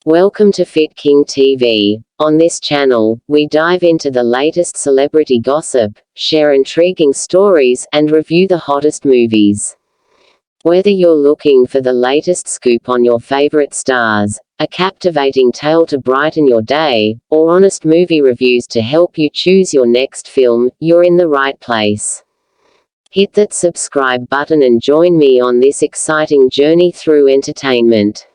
Welcome to Fit King TV. On this channel, we dive into the latest celebrity gossip, share intriguing stories, and review the hottest movies. Whether you're looking for the latest scoop on your favorite stars, a captivating tale to brighten your day, or honest movie reviews to help you choose your next film, you're in the right place. Hit that subscribe button and join me on this exciting journey through entertainment.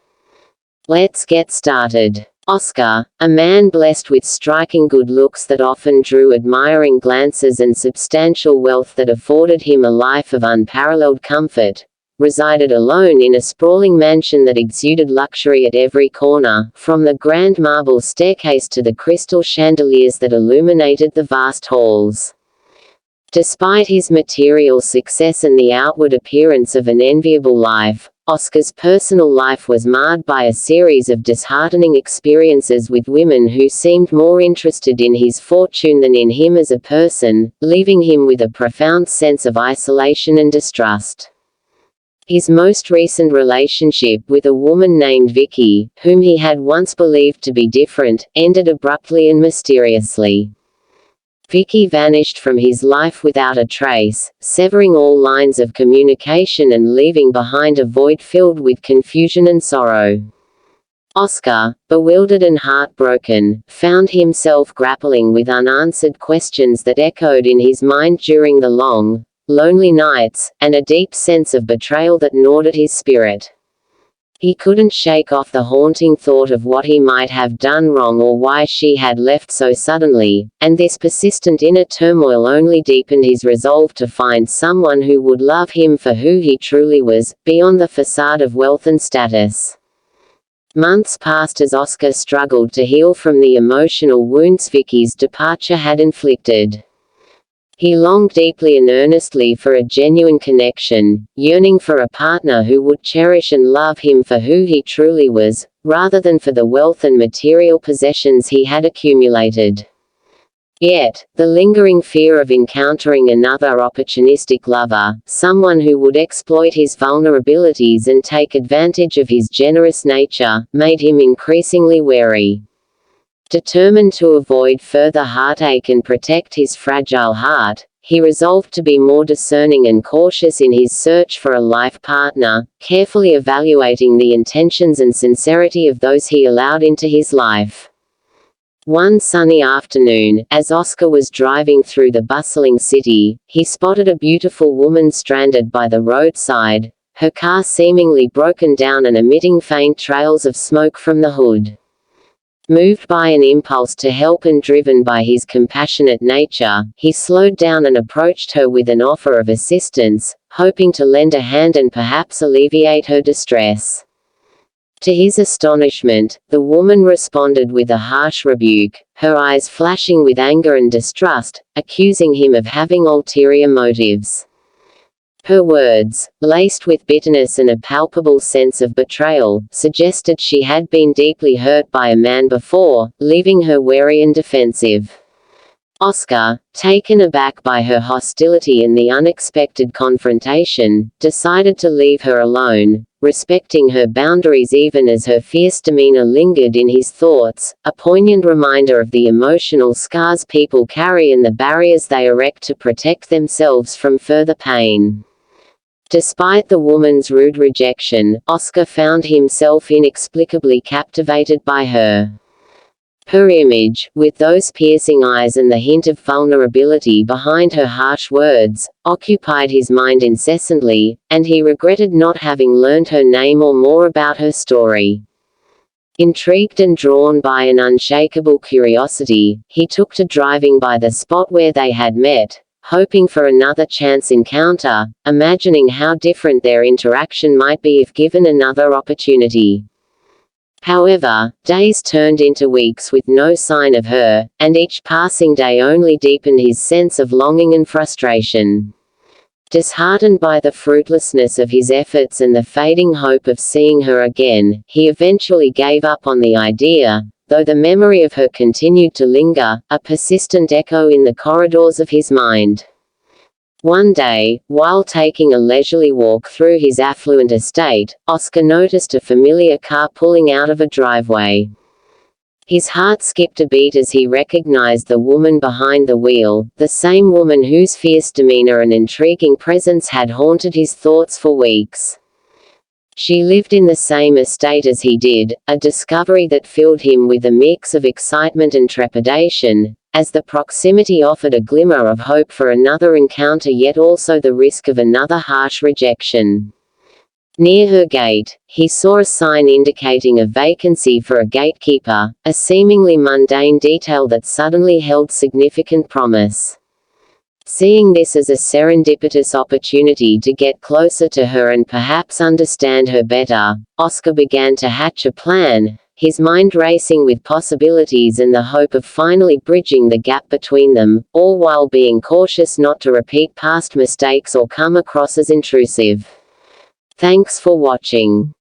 Let's get started. Oscar, a man blessed with striking good looks that often drew admiring glances and substantial wealth that afforded him a life of unparalleled comfort, resided alone in a sprawling mansion that exuded luxury at every corner, from the grand marble staircase to the crystal chandeliers that illuminated the vast halls. Despite his material success and the outward appearance of an enviable life, Oscar's personal life was marred by a series of disheartening experiences with women who seemed more interested in his fortune than in him as a person, leaving him with a profound sense of isolation and distrust. His most recent relationship with a woman named Vicki, whom he had once believed to be different, ended abruptly and mysteriously. Vicki vanished from his life without a trace, severing all lines of communication and leaving behind a void filled with confusion and sorrow. Oscar, bewildered and heartbroken, found himself grappling with unanswered questions that echoed in his mind during the long, lonely nights, and a deep sense of betrayal that gnawed at his spirit. He couldn't shake off the haunting thought of what he might have done wrong or why she had left so suddenly, and this persistent inner turmoil only deepened his resolve to find someone who would love him for who he truly was, beyond the facade of wealth and status. Months passed as Oscar struggled to heal from the emotional wounds Vicki's departure had inflicted. He longed deeply and earnestly for a genuine connection, yearning for a partner who would cherish and love him for who he truly was, rather than for the wealth and material possessions he had accumulated. Yet, the lingering fear of encountering another opportunistic lover, someone who would exploit his vulnerabilities and take advantage of his generous nature, made him increasingly wary. Determined to avoid further heartache and protect his fragile heart, he resolved to be more discerning and cautious in his search for a life partner, carefully evaluating the intentions and sincerity of those he allowed into his life. One sunny afternoon, as Oscar was driving through the bustling city, he spotted a beautiful woman stranded by the roadside, her car seemingly broken down and emitting faint trails of smoke from the hood. Moved by an impulse to help and driven by his compassionate nature, he slowed down and approached her with an offer of assistance, hoping to lend a hand and perhaps alleviate her distress. To his astonishment, the woman responded with a harsh rebuke, her eyes flashing with anger and distrust, accusing him of having ulterior motives. Her words, laced with bitterness and a palpable sense of betrayal, suggested she had been deeply hurt by a man before, leaving her wary and defensive. Oscar, taken aback by her hostility and the unexpected confrontation, decided to leave her alone, respecting her boundaries even as her fierce demeanor lingered in his thoughts, a poignant reminder of the emotional scars people carry and the barriers they erect to protect themselves from further pain. Despite the woman's rude rejection, Oscar found himself inexplicably captivated by her. Her image, with those piercing eyes and the hint of vulnerability behind her harsh words, occupied his mind incessantly, and he regretted not having learned her name or more about her story. Intrigued and drawn by an unshakable curiosity, he took to driving by the spot where they had met, hoping for another chance encounter, imagining how different their interaction might be if given another opportunity. However, days turned into weeks with no sign of her, and each passing day only deepened his sense of longing and frustration. Disheartened by the fruitlessness of his efforts and the fading hope of seeing her again, he eventually gave up on the idea, though the memory of her continued to linger, a persistent echo in the corridors of his mind. One day, while taking a leisurely walk through his affluent estate, Oscar noticed a familiar car pulling out of a driveway. His heart skipped a beat as he recognized the woman behind the wheel, the same woman whose fierce demeanor and intriguing presence had haunted his thoughts for weeks. She lived in the same estate as he did, a discovery that filled him with a mix of excitement and trepidation, as the proximity offered a glimmer of hope for another encounter yet also the risk of another harsh rejection. Near her gate, he saw a sign indicating a vacancy for a gatekeeper, a seemingly mundane detail that suddenly held significant promise. Seeing this as a serendipitous opportunity to get closer to her and perhaps understand her better, Oscar began to hatch a plan, his mind racing with possibilities and the hope of finally bridging the gap between them, all while being cautious not to repeat past mistakes or come across as intrusive. Thanks for watching.